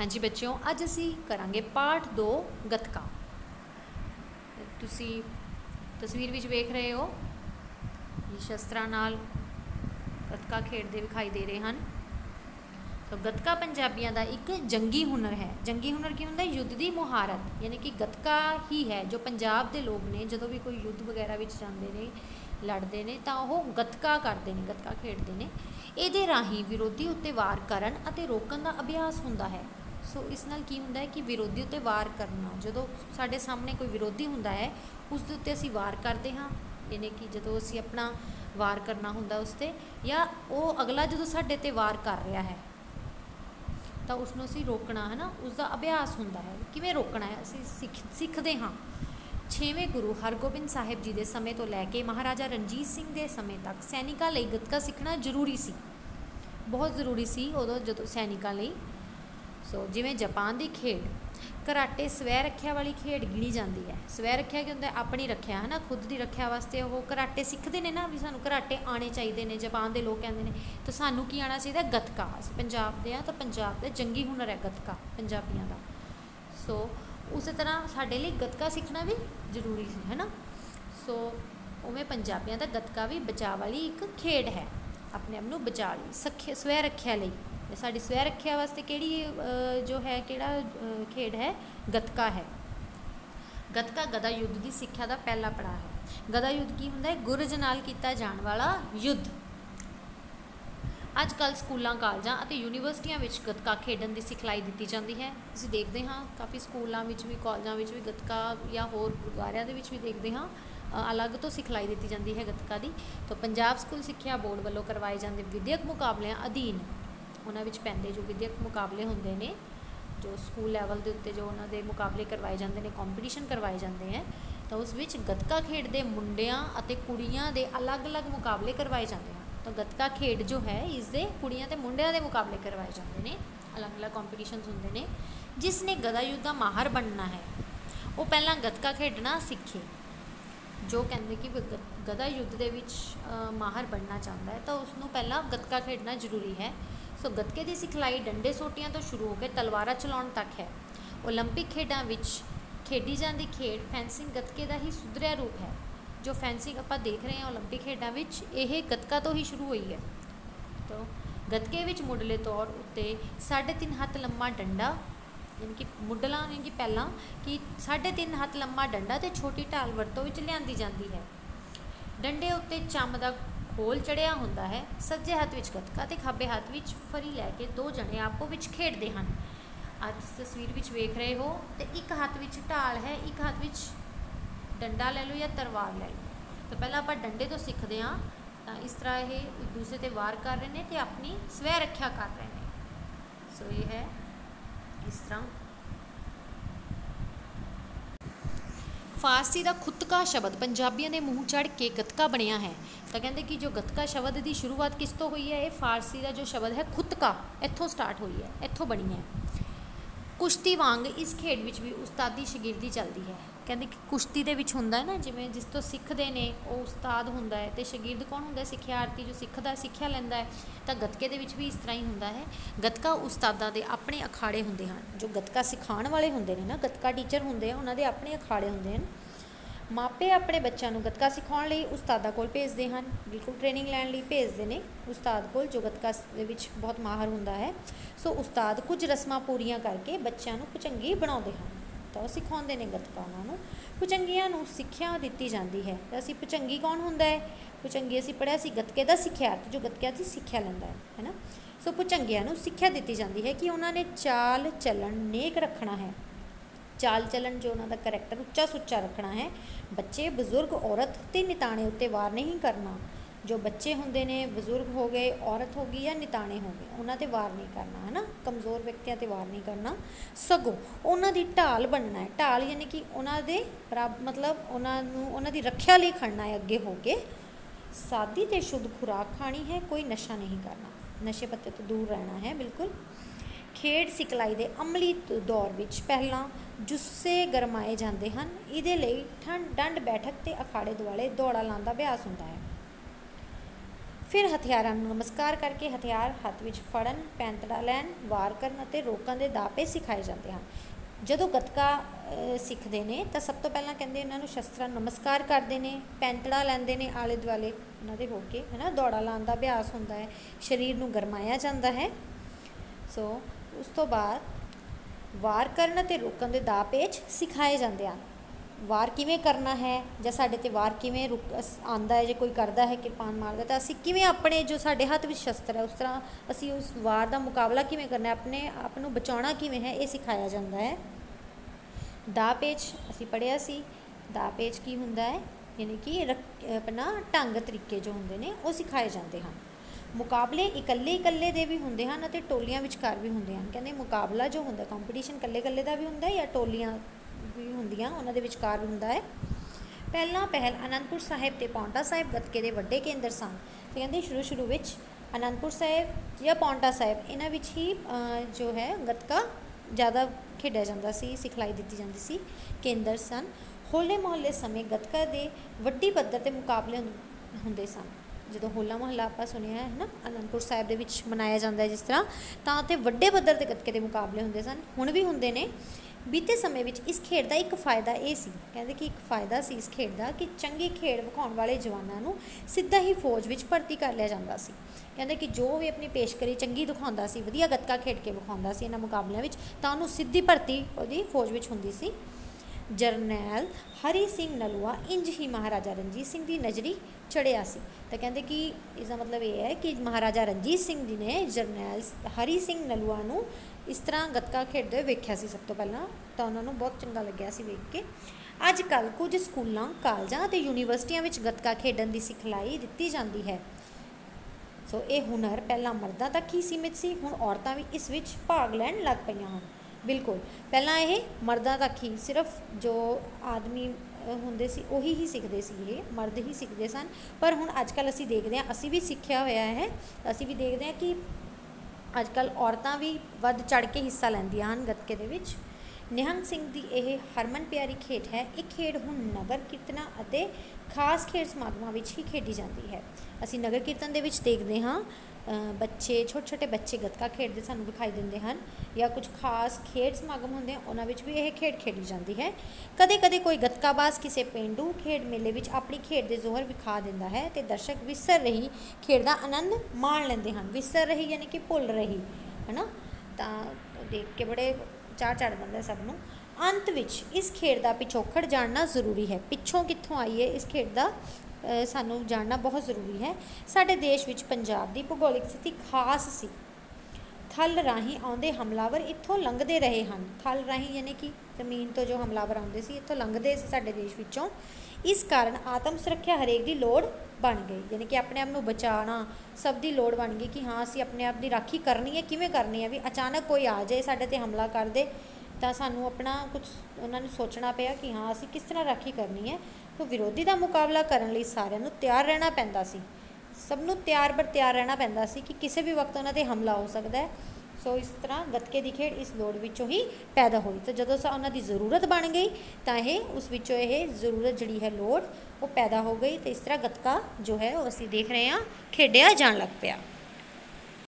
हाँ जी बच्चों, अज असी करांगे पाठ 2 गतका। तुसी तस्वीर विच वेख रहे हो ये शस्त्रां नाल गतका खेडदे विखाई दे रहे हैं। तो गतका पंजाबियों का एक जंगी हुनर है। जंगी हुनर की हुंदा? युद्ध की मुहारत, यानी कि गतका ही है जो पंजाब के लोग ने जो भी कोई युद्ध वगैरह विच जाते हैं, लड़ते हैं, तो वह गतका करते हैं, गतका खेडते हैं। ये राही विरोधी उत्ते वार करन अते रोकन का अभ्यास हुंदा है। सो इस नाल की हुंदा है कि विरोधी उत्ते वार करना, जो साडे सामने कोई विरोधी हुंदा है उस दे उत्ते असीं वार करते हाँ, यानी कि जो असीं अपना वार करना हुंदा उस ते, या वो अगला जो साडे ते वार कर रहा है तो उसनों असीं रोकना है ना, उसका अभ्यास हुंदा है। किवें रोकना है असीं सीखते हाँ। 6वें गुरु हरगोबिंद साहिब जी के समय तो लैके महाराजा रणजीत सिंह के समय तक सैनिकां लई गतका सीखना जरूरी सी, बहुत जरूरी सी उदों जो सैनिकां लई। सो जिवें जापान की खेड कराटे स्वै रख्या वाली खेड गिनी जाती है। स्वै रख्या की होंदा? अपनी रख्या है ना, खुद की रख्या वास्ते वो कराटे सीखते हैं ना, भी सानू कराटे आने चाहिए ने। जापान के लोग कहते हैं तो सानू की आना चाहिए? गतका। असीं पंजाब दे तो पंजाब का जंगी हुनर है गतका पंजाबियों का। सो उस तरह साडे लई गतका सीखना भी जरूरी है ना। सो उवें पंजाबियों का गतका भी बचाव वाली एक खेड है, अपने आप नूं बचा लई स्वै रख्या लई। साड़ी स्वै रख्या वास्ते केड़ी जो है केड़ा खेड है? गतका है। गतका गदा युद्ध की सिक्ख्या का पहला पड़ाव है। गदा युद्ध की हुंदा है? गुरज नाल कीता जाण वाला युद्ध। अजकल स्कूलों कालजां अते यूनीवर्सिटियां विच गतका खेडन की सिखलाई दी जाती है। असीं देखते हाँ काफ़ी स्कूलों में भी कॉलेजों में भी गतका, या होर गुरुद्वारियां दे विच भी देखते हाँ अलग तो सिखलाई दी जाती है गतका की। तो पंजाब स्कूल सिक्ख्या बोर्ड वालों करवाए जाते विद्यक मुकाबलियां अधीन उन्हां विच पैंदे जो विद्यक मुकाबले हुंदे ने, जो स्कूल लैवल के उत्ते जो उन्हां दे मुकाबले करवाए जाते हैं, कॉम्पीटिशन करवाए जाते हैं, तो उस विच गतका खेडदे मुंडियां अते कुड़ियां दे अलग अलग मुकाबले करवाए जाते हैं। तो गतका खेड जो है इसके कुड़ियां ते मुंडियां दे मुकाबले करवाए जाते हैं, अलग अलग कॉम्पीटिशनस होंदे ने। जिसने गदा युद्ध का माहर बनना है वो पहला गतका खेडना सीखे। जो कहते कि गदा युद्ध के माहर बनना चाहता है तो उसनों पहला गतका खेडना जरूरी है। सो गतके की सिखलाई डंडे सोटियां तो शुरू होकर तलवारा चलाउण तक है। ओलंपिक खेडों में खेडी जाती खेड फेंसिंग गतके का ही सुधरिया रूप है। जो फेंसिंग आप देख रहे हैं ओलंपिक खेडों में, यह गतका तो ही शुरू हुई है। तो गतके विच मुढ़ले तौर उत्ते 3.5 हथ लंबा डंडा, यानी कि मुढ़ला यानी कि पहला कि 3.5 हथ लंबा डंडा तो छोटी ढाल वरतों विच लिआंदी जाती है। डंडे उत्ते चम का खोल चढ़िया होंदा है। सज्जे हथ विच गतका ते खब्बे हथ विच फरी लैके 2 जने आपो विच खेडते हैं। अज तस्वीर विच वेख रहे हो तो एक हथ विच ढाल है, एक हथ विच डंडा ले लो या तलवार ले लो। तो पहला आप डंडे तो सीखते हाँ, तो इस तरह ये एक दूसरे ते वार कर रहे हैं तो अपनी स्वै रख्या कर रहे हैं। सो ये है इस तरह। फारसी का खुदका शब्द पंजाबियों के मूँह चढ़ के गतका बनया है। तो कहते कि जो गतका शब्द की शुरुआत किस तो हुई है? ये फारसी का जो शब्द है खुदका, इत्थों स्टार्ट हुई है, इत्थों बनी है। कुश्ती वांग इस खेड विच भी उस्तादी शगिरदी चलती है। कहते कि कुश्ती दे विच हुंदा है ना, जिवें जिस तो सीखते हैं वो उस्ताद हुंदा है, तो शगिरद कौन हुंदा है? सिक्ख्यार्थी जो सीखता सिक्ख्या लैंदा है। तो गतके दे विच भी इस तरह ही हुंदा है। गतका उस्तादां दे अपने अखाड़े हुंदे हैं, जो गतका सिखाण वाले हुंदे ने ना, गतका टीचर हुंदे हैं, उन्हां दे अपने अखाड़े हुंदे हैं। मापे अपने बच्चों को गतका सिखाने लिए उस्तादा कोल भेजते हैं, बिल्कुल ट्रेनिंग लैण लई भेजते हैं उस्ताद कोल, जो गतका दे विच बहुत माहर हुंदा है। सो उस्ताद कुछ रस्मां पूरियां करके बच्चों को भुचंगी बनाते हैं, तो सिखाते हैं गतका उन्होंने। भुचंगियां नूं सिक्ख्या दी जाती है। तो असीं भुचंगी कौन हुंदा है? भुचंगी असीं पढ़िया सी गतके का सिक्ख्यार्थी, जो गतके की सिक्ख्या लैंदा है ना। सो भुचंगियां नूं सिक्ख्या दी जाती है कि उन्होंने चाल चलन नेक रखना है। चाल चलन जो उन्होंने करैक्टर उच्चा सुच्चा रखना है। बच्चे बजुर्ग औरत ते निताणे उत्ते वार नहीं करना। जो बच्चे होंदे ने, बजुर्ग हो गए, औरत हो गई या निताणे हो गए, उन्होंने वार नहीं करना है ना, कमज़ोर व्यक्तियों ते वार नहीं करना। सगों उन्होंने ढाल बनना है। ढाल यानी कि उन्होंने मतलब उन्होंने रख्या लिए खड़ना है अगे हो के। सादी ते शुद्ध खुराक खानी है, कोई नशा नहीं करना, नशे पत्ते तो दूर रहना है बिल्कुल। खेड सिखलाई के अमली दौर विच पहला जुस्से गरमाए जाते हैं। इहदे लई डंड बैठक ते अखाड़े दुआले दौड़ा लाने का अभ्यास होंदा है। फिर हथियाਰਾਂ ਨੂੰ ਨਮਸਕਾਰ ਕਰਕੇ ਹਥਿਆਰ ਹੱਥ ਵਿੱਚ ਫੜਨ, ਪੈਂਤੜਾ ਲੈਣ, ਵਾਰ ਕਰਨ ਅਤੇ ਰੋਕਣ ਦੇ ਦਾਅਵੇ ਸਿਖਾਏ ਜਾਂਦੇ ਹਨ। ਜਦੋਂ ਗੱਤਕਾ ਸਿੱਖਦੇ ਨੇ ਤਾਂ ਸਭ ਤੋਂ ਪਹਿਲਾਂ ਕਹਿੰਦੇ ਇਹਨਾਂ ਨੂੰ ਸ਼ਸਤਰਾਂ ਨਮਸਕਾਰ ਕਰਦੇ ਨੇ, ਪੈਂਤੜਾ ਲੈਂਦੇ ਨੇ ਆਲੇ ਦੁਆਲੇ ਉਹਨਾਂ ਦੇ ਹੋ ਕੇ, ਹੈ ਨਾ, ਦੌੜਾ ਲਾਉਣ ਦਾ ਅਭਿਆਸ ਹੁੰਦਾ ਹੈ, ਸਰੀਰ ਨੂੰ ਗਰਮਾਇਆ ਜਾਂਦਾ ਹੈ। ਸੋ ਉਸ ਤੋਂ ਬਾਅਦ ਵਾਰ ਕਰਨ ਅਤੇ ਰੋਕਣ ਦੇ ਦਾਅ ਪੇਚ ਸਿਖਾਏ ਜਾਂਦੇ ਹਨ। ਵਾਰ ਕਿਵੇਂ ਕਰਨਾ ਹੈ ਜਾਂ ਸਾਡੇ 'ਤੇ ਵਾਰ ਕਿਵੇਂ ਆਉਂਦਾ ਹੈ, ਜੇ ਕੋਈ ਕਰਦਾ ਹੈ ਕਿਰਪਾਨ ਮਾਰਦਾ ਤਾਂ ਅਸੀਂ ਕਿਵੇਂ ਆਪਣੇ ਜੋ ਸਾਡੇ ਹੱਥ ਵਿੱਚ ਸ਼ਸਤਰ ਹੈ ਉਸ ਤਰ੍ਹਾਂ ਅਸੀਂ ਉਸ ਵਾਰ ਦਾ ਮੁਕਾਬਲਾ ਕਿਵੇਂ ਕਰਨਾ, ਆਪਣੇ ਆਪ ਨੂੰ ਬਚਾਉਣਾ ਕਿਵੇਂ ਹੈ, ਇਹ ਸਿਖਾਇਆ ਜਾਂਦਾ ਹੈ। ਦਾਅ ਪੇਚ ਅਸੀਂ ਪੜ੍ਹਿਆ ਸੀ। ਦਾਅ ਪੇਚ ਕੀ ਹੁੰਦਾ ਹੈ, ਯਾਨੀ ਕਿ ਆਪਣਾ ਢੰਗ ਤਰੀਕੇ ਜੋ ਹੁੰਦੇ ਨੇ ਉਹ ਸਿਖਾਏ ਜਾਂਦੇ ਹਨ। ਮੁਕਾਬਲੇ ਇਕੱਲੇ ਦੇ ਵੀ ਹੁੰਦੇ ਹਨ ਅਤੇ ਟੋਲੀਆਂ ਵਿਚਕਾਰ ਵੀ ਹੁੰਦੇ ਹਨ। ਕਹਿੰਦੇ ਮੁਕਾਬਲਾ ਜੋ ਹੁੰਦਾ, ਕੰਪੀਟੀਸ਼ਨ ਇਕੱਲੇ ਦਾ ਵੀ ਹੁੰਦਾ ਜਾਂ ਟੋਲੀਆਂ ਵੀ ਹੁੰਦੀਆਂ ਉਹਨਾਂ ਦੇ ਵਿਚਕਾਰ ਵੀ ਹੁੰਦਾ ਹੈ। ਪਹਿਲ ਅਨੰਦਪੁਰ ਸਾਹਿਬ ਅਤੇ ਪਾਉਂਟਾ ਸਾਹਿਬ ਗੱਤਕੇ ਦੇ ਵੱਡੇ ਕੇਂਦਰ ਸਨ। ਅਤੇ ਕਹਿੰਦੇ ਸ਼ੁਰੂ ਵਿੱਚ ਅਨੰਦਪੁਰ ਸਾਹਿਬ ਜਾਂ ਪਾਉਂਟਾ ਸਾਹਿਬ ਇਹਨਾਂ ਵਿੱਚ ਹੀ ਜੋ ਹੈ ਗੱਤਕਾ ਜ਼ਿਆਦਾ ਖੇਡਿਆ ਜਾਂਦਾ ਸੀ, ਸਿਖਲਾਈ ਦਿੱਤੀ ਜਾਂਦੀ ਸੀ, ਕੇਂਦਰ ਸਨ। ਹੋਲੇ ਮੁਹੱਲੇ ਸਮੇਂ ਗੱਤਕਾ ਦੇ ਵੱਡੀ ਪੱਧਰ 'ਤੇ ਮੁਕਾਬਲੇ ਹੁੰਦੇ ਸਨ। ਜਦੋਂ ਹੋਲਾ ਮੁਹੱਲਾ ਆਪਾਂ ਸੁਣਿਆ ਹੈ ਨਾ, ਅਨੰਦਪੁਰ ਸਾਹਿਬ ਦੇ ਵਿੱਚ ਮਨਾਇਆ ਜਾਂਦਾ ਹੈ ਜਿਸ ਤਰ੍ਹਾਂ, ਤਾਂ ਉੱਥੇ ਵੱਡੇ ਪੱਧਰ 'ਤੇ ਗੱਤਕੇ ਦੇ ਮੁਕਾਬਲੇ ਹੁੰਦੇ ਸਨ, ਹੁਣ ਵੀ ਹੁੰਦੇ ਨੇ। ਬੀਤੇ ਸਮੇਂ ਵਿੱਚ ਇਸ ਖੇਡ ਦਾ ਇੱਕ ਫ਼ਾਇਦਾ ਇਹ ਸੀ, ਕਹਿੰਦੇ ਕਿ ਇੱਕ ਫ਼ਾਇਦਾ ਸੀ ਇਸ ਖੇਡ ਦਾ ਕਿ ਚੰਗੀ ਖੇਡ ਵਿਖਾਉਣ ਵਾਲੇ ਜਵਾਨਾਂ ਨੂੰ ਸਿੱਧਾ ਹੀ ਫੌਜ ਵਿੱਚ ਭਰਤੀ ਕਰ ਲਿਆ ਜਾਂਦਾ ਸੀ। ਕਹਿੰਦੇ ਕਿ ਜੋ ਵੀ ਆਪਣੀ ਪੇਸ਼ਕਰੀ ਚੰਗੀ ਦਿਖਾਉਂਦਾ ਸੀ, ਵਧੀਆ ਗੱਤਕਾ ਖੇਡ ਕੇ ਵਿਖਾਉਂਦਾ ਸੀ ਇਹਨਾਂ ਮੁਕਾਬਲਿਆਂ ਵਿੱਚ, ਤਾਂ ਉਹਨੂੰ ਸਿੱਧੀ ਭਰਤੀ ਉਹਦੀ ਫੌਜ ਵਿੱਚ ਹੁੰਦੀ ਸੀ। ਜਰਨੈਲ ਹਰੀ ਸਿੰਘ ਨਲੂਆ ਇੰਜ ਹੀ ਮਹਾਰਾਜਾ ਰਣਜੀਤ ਸਿੰਘ ਦੀ ਨਜ਼ਰੀ ਚੜ੍ਹਿਆ ਸੀ। ਤਾਂ ਕਹਿੰਦੇ ਕਿ ਇਸਦਾ ਮਤਲਬ ਇਹ ਹੈ ਕਿ ਮਹਾਰਾਜਾ ਰਣਜੀਤ ਸਿੰਘ ਜੀ ਨੇ ਜਰਨੈਲ ਹਰੀ ਸਿੰਘ ਨਲੂਆ ਨੂੰ ਇਸ ਤਰ੍ਹਾਂ ਗੱਤਕਾ ਖੇਡਦੇ ਹੋਏ ਵੇਖਿਆ ਸੀ ਸਭ ਤੋਂ ਪਹਿਲਾਂ, ਤਾਂ ਉਹਨਾਂ ਨੂੰ ਬਹੁਤ ਚੰਗਾ ਲੱਗਿਆ ਸੀ ਵੇਖ ਕੇ। ਅੱਜ ਕੱਲ੍ਹ ਕੁਝ ਸਕੂਲਾਂ, ਕਾਲਜਾਂ ਅਤੇ ਯੂਨੀਵਰਸਿਟੀਆਂ ਵਿੱਚ ਗੱਤਕਾ ਖੇਡਣ ਦੀ ਸਿਖਲਾਈ ਦਿੱਤੀ ਜਾਂਦੀ ਹੈ। ਸੋ ਇਹ ਹੁਨਰ ਪਹਿਲਾਂ ਮਰਦਾਂ ਤੱਕ ਹੀ ਸੀਮਿਤ ਸੀ, ਹੁਣ ਔਰਤਾਂ ਵੀ ਇਸ ਵਿੱਚ ਭਾਗ ਲੈਣ ਲੱਗ ਪਈਆਂ ਹਨ। ਬਿਲਕੁਲ, ਪਹਿਲਾਂ ਇਹ ਮਰਦਾਂ ਤੱਕ ਹੀ, ਸਿਰਫ ਜੋ ਆਦਮੀ ਹੁੰਦੇ ਸੀ ਉਹੀ ਹੀ ਸਿੱਖਦੇ ਸੀ, ਇਹ ਮਰਦ ਹੀ ਸਿੱਖਦੇ ਸਨ। ਪਰ ਹੁਣ ਅੱਜ ਕੱਲ੍ਹ ਅਸੀਂ ਦੇਖਦੇ ਹਾਂ, ਅਸੀਂ ਵੀ ਸਿੱਖਿਆ ਹੋਇਆ ਹੈ, ਅਸੀਂ ਵੀ ਦੇਖਦੇ ਹਾਂ ਕਿ ਅੱਜ ਕੱਲ੍ਹ ਔਰਤਾਂ ਵੀ ਵੱਧ ਚੜ੍ਹ ਕੇ ਹਿੱਸਾ ਲੈਂਦੀਆਂ ਹਨ ਗੱਤਕੇ ਦੇ ਵਿੱਚ। ਨਿਹੰਗ ਸਿੰਘ ਦੀ ਇਹ ਹਰਮਨ ਪਿਆਰੀ ਖੇਡ ਹੈ। ਇਹ ਖੇਡ ਹੁਣ ਨਗਰ ਕੀਰਤਨਾਂ ਅਤੇ ਖਾਸ ਖੇਡ ਸਮਾਗਮਾਂ ਵਿੱਚ ਹੀ ਖੇਡੀ ਜਾਂਦੀ ਹੈ। ਅਸੀਂ ਨਗਰ ਕੀਰਤਨ ਦੇ ਵਿੱਚ ਦੇਖਦੇ ਹਾਂ ਬੱਚੇ, ਛੋਟੇ ਬੱਚੇ ਗੱਤਕਾ ਖੇਡਦੇ ਸਾਨੂੰ ਦਿਖਾਈ ਦਿੰਦੇ ਹਨ, ਜਾਂ ਕੁਝ ਖਾਸ ਖੇਡ ਸਮਾਗਮ ਹੁੰਦੇ ਹਨ ਉਹਨਾਂ ਵਿੱਚ ਵੀ ਇਹ ਖੇਡ ਖੇਡੀ ਜਾਂਦੀ ਹੈ। ਕਦੇ ਕੋਈ ਗੱਤਕਾਬਾਜ਼ ਕਿਸੇ ਪੇਂਡੂ ਖੇਡ ਮੇਲੇ ਵਿੱਚ ਆਪਣੀ ਖੇਡ ਦੇ ਜ਼ੋਹਰ ਵਿਖਾ ਦਿੰਦਾ ਹੈ ਅਤੇ ਦਰਸ਼ਕ ਵਿਸਰ ਰਹੀ ਖੇਡ ਦਾ ਆਨੰਦ ਮਾਣ ਲੈਂਦੇ ਹਨ। ਵਿਸਰ ਰਹੀ ਯਾਨੀ ਕਿ ਭੁੱਲ ਰਹੀ, ਹੈ ਨਾ, ਤਾਂ ਦੇਖ ਕੇ ਬੜੇ ਚਾਅ ਚੜ੍ਹ ਜਾਂਦਾ ਸਭ ਨੂੰ। ਅੰਤ ਵਿੱਚ ਇਸ ਖੇਡ ਦਾ ਪਿਛੋਕੜ ਜਾਣਨਾ ਜ਼ਰੂਰੀ ਹੈ। ਪਿੱਛੋਂ ਕਿੱਥੋਂ ਆਈ ਹੈ ਇਸ ਖੇਡ ਦਾ ਸਾਨੂੰ ਜਾਣਨਾ ਬਹੁਤ ਜ਼ਰੂਰੀ ਹੈ। ਸਾਡੇ ਦੇਸ਼ ਵਿੱਚ ਪੰਜਾਬ ਦੀ ਭੂਗੋਲਿਕ ਸਥਿਤੀ ਖਾਸ ਸੀ। ਥਲ ਰਾਹੀਂ ਆਉਂਦੇ ਹਮਲਾਵਰ ਇੱਥੋਂ ਲੰਘਦੇ ਰਹੇ ਹਨ। ਥਲ ਰਾਹੀਂ ਯਾਨੀ ਕਿ ਜ਼ਮੀਨ ਤੋਂ ਜੋ ਹਮਲਾਵਰ ਆਉਂਦੇ ਸੀ ਇੱਥੋਂ ਲੰਘਦੇ ਸੀ ਸਾਡੇ ਦੇਸ਼ ਵਿੱਚੋਂ। ਇਸ ਕਾਰਨ ਆਤਮ ਸੁਰੱਖਿਆ ਹਰੇਕ ਦੀ ਲੋੜ ਬਣ ਗਈ, ਯਾਨੀ ਕਿ ਆਪਣੇ ਆਪ ਨੂੰ ਬਚਾਉਣਾ ਸਭ ਦੀ ਲੋੜ ਬਣ ਗਈ ਕਿ ਹਾਂ ਅਸੀਂ ਆਪਣੇ ਆਪ ਦੀ ਰਾਖੀ ਕਰਨੀ ਹੈ। ਕਿਵੇਂ ਕਰਨੀ ਹੈ, ਵੀ ਅਚਾਨਕ ਕੋਈ ਆ ਜਾਏ ਸਾਡੇ 'ਤੇ ਹਮਲਾ ਕਰ ਦੇ ਤਾਂ ਸਾਨੂੰ ਆਪਣਾ ਕੁਝ ਉਹਨਾਂ ਨੂੰ ਸੋਚਣਾ ਪਿਆ ਕਿ ਹਾਂ ਅਸੀਂ ਕਿਸ ਤਰ੍ਹਾਂ ਰਾਖੀ ਕਰਨੀ ਹੈ। ਤਾਂ ਵਿਰੋਧੀ ਦਾ ਮੁਕਾਬਲਾ ਕਰਨ ਲਈ ਸਾਰਿਆਂ ਨੂੰ ਤਿਆਰ ਰਹਿਣਾ ਪੈਂਦਾ ਸੀ, ਸਭ ਨੂੰ ਤਿਆਰ ਰਹਿਣਾ ਪੈਂਦਾ ਸੀ ਕਿ ਕਿਸੇ ਵੀ ਵਕਤ ਉਹਨਾਂ 'ਤੇ ਹਮਲਾ ਹੋ ਸਕਦਾ ਹੈ। ਸੋ ਇਸ ਤਰ੍ਹਾਂ ਗੱਤਕੇ ਦੀ ਖੇਡ ਇਸ ਲੋੜ ਵਿੱਚੋਂ ਹੀ ਪੈਦਾ ਹੋਈ। ਤਾਂ ਜਦੋਂ ਉਹਨਾਂ ਦੀ ਜ਼ਰੂਰਤ ਬਣ ਗਈ ਤਾਂ ਉਸ ਵਿੱਚੋਂ ਇਹ ਜ਼ਰੂਰਤ ਜਿਹੜੀ ਹੈ, ਲੋੜ ਉਹ ਪੈਦਾ ਹੋ ਗਈ, ਅਤੇ ਇਸ ਤਰ੍ਹਾਂ ਗੱਤਕਾ ਜੋ ਹੈ ਉਹ ਅਸੀਂ ਦੇਖ ਰਹੇ ਹਾਂ ਖੇਡਿਆ ਜਾਣ ਲੱਗ ਪਿਆ।